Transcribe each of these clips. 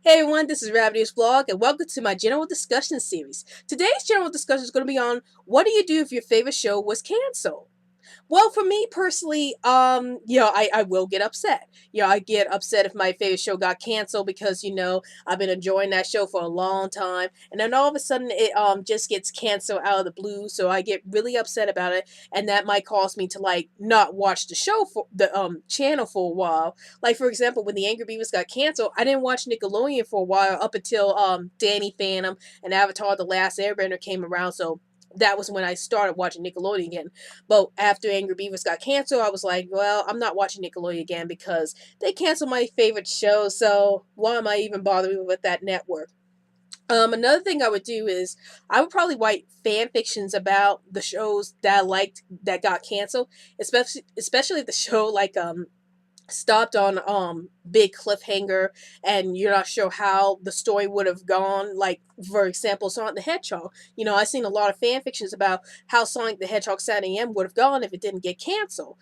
Hey everyone, this is Ravity's Vlog, and welcome to my general discussion series. Today's general discussion is going to be on what do you do if your favorite show was canceled? Well, for me personally, I will get upset. I get upset if my favorite show got canceled because, I've been enjoying that show for a long time. And then all of a sudden it just gets canceled out of the blue. So I get really upset about it. And that might cause me to like not watch the show for the channel for a while. Like for example, when the Angry Beavers got canceled, I didn't watch Nickelodeon for a while up until Danny Phantom and Avatar The Last Airbender came around. So that was when I started watching Nickelodeon again. But after Angry Beavers got canceled, I was like, well, I'm not watching Nickelodeon again because they canceled my favorite show, so why am I even bothering with that network? Another thing I would do is I would probably write fan fictions about the shows that I liked that got canceled, especially if the show like stopped on big cliffhanger and you're not sure how the story would have gone, like for example Sonic the Hedgehog. I've seen a lot of fan fictions about how Sonic the Hedgehog 7 a.m. would have gone if it didn't get canceled,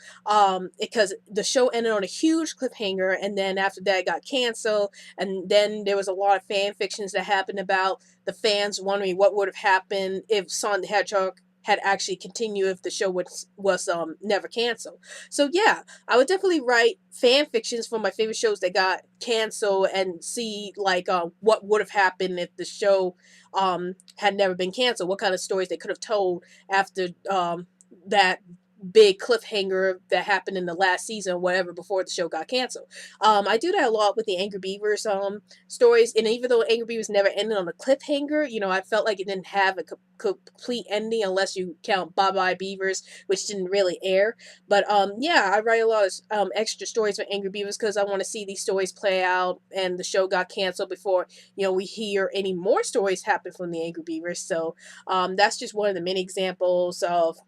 because the show ended on a huge cliffhanger and then after that it got canceled. And then there was a lot of fan fictions that happened about the fans wondering what would have happened if Sonic the Hedgehog had actually continued if the show was never canceled. So yeah, I would definitely write fan fictions for my favorite shows that got canceled and see like what would have happened if the show had never been canceled. What kind of stories they could have told after that big cliffhanger that happened in the last season or whatever before the show got canceled. I do that a lot with the Angry Beavers stories, and even though Angry Beavers never ended on a cliffhanger, I felt like it didn't have a complete ending unless you count Bye Bye Beavers, which didn't really air. But yeah, I write a lot of extra stories for Angry Beavers because I want to see these stories play out, and the show got canceled before we hear any more stories happen from the Angry Beavers. So that's just one of the many examples of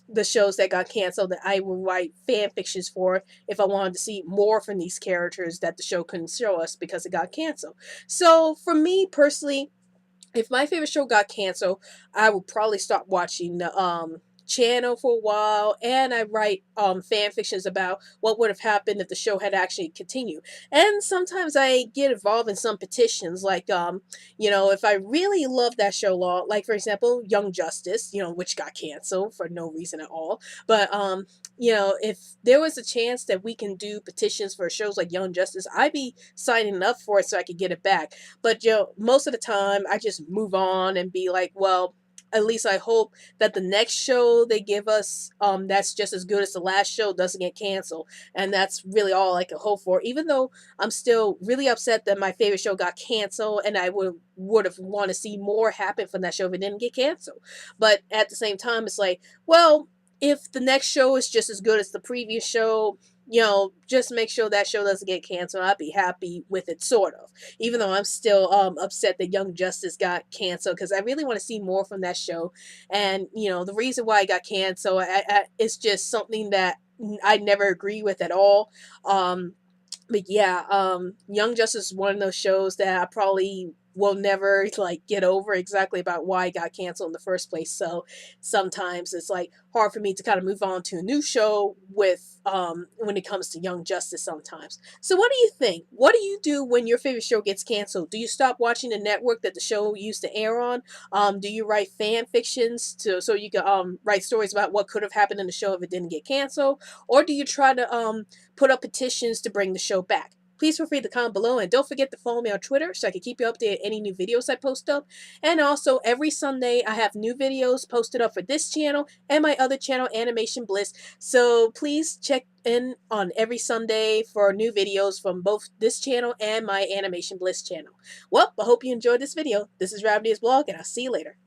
the shows that got canceled that I would write fan fictions for if I wanted to see more from these characters that the show couldn't show us because it got canceled. So for me personally, if my favorite show got canceled, I would probably stop watching the channel for a while, and I write fan fictions about what would have happened if the show had actually continued. And sometimes I get involved in some petitions, like if I really love that show a lot, like for example, Young Justice, which got canceled for no reason at all. But if there was a chance that we can do petitions for shows like Young Justice, I'd be signing up for it so I could get it back. But most of the time I just move on and be like, well, at least I hope that the next show they give us that's just as good as the last show doesn't get canceled. And that's really all I can hope for. Even though I'm still really upset that my favorite show got canceled and I would have want to see more happen from that show if it didn't get canceled. But at the same time it's like, well, if the next show is just as good as the previous show, just make sure that show doesn't get canceled. I'd be happy with it, sort of. Even though I'm still upset that Young Justice got canceled because I really want to see more from that show. And the reason why it got canceled, it's just something that I never agree with at all. But yeah, Young Justice is one of those shows that I probably will never like get over exactly about why it got canceled in the first place. So sometimes it's like hard for me to kind of move on to a new show with when it comes to Young Justice sometimes. So what do you think? What do you do when your favorite show gets canceled? Do you stop watching the network that the show used to air on? Do you write fan fictions to so you can write stories about what could have happened in the show if it didn't get canceled? Or do you try to put up petitions to bring the show back? Please feel free to comment below, and don't forget to follow me on Twitter so I can keep you updated any new videos I post up. And also, every Sunday I have new videos posted up for this channel and my other channel, Animation Bliss. So please check in on every Sunday for new videos from both this channel and my Animation Bliss channel. Well, I hope you enjoyed this video. This is Ravity's Vlog, and I'll see you later.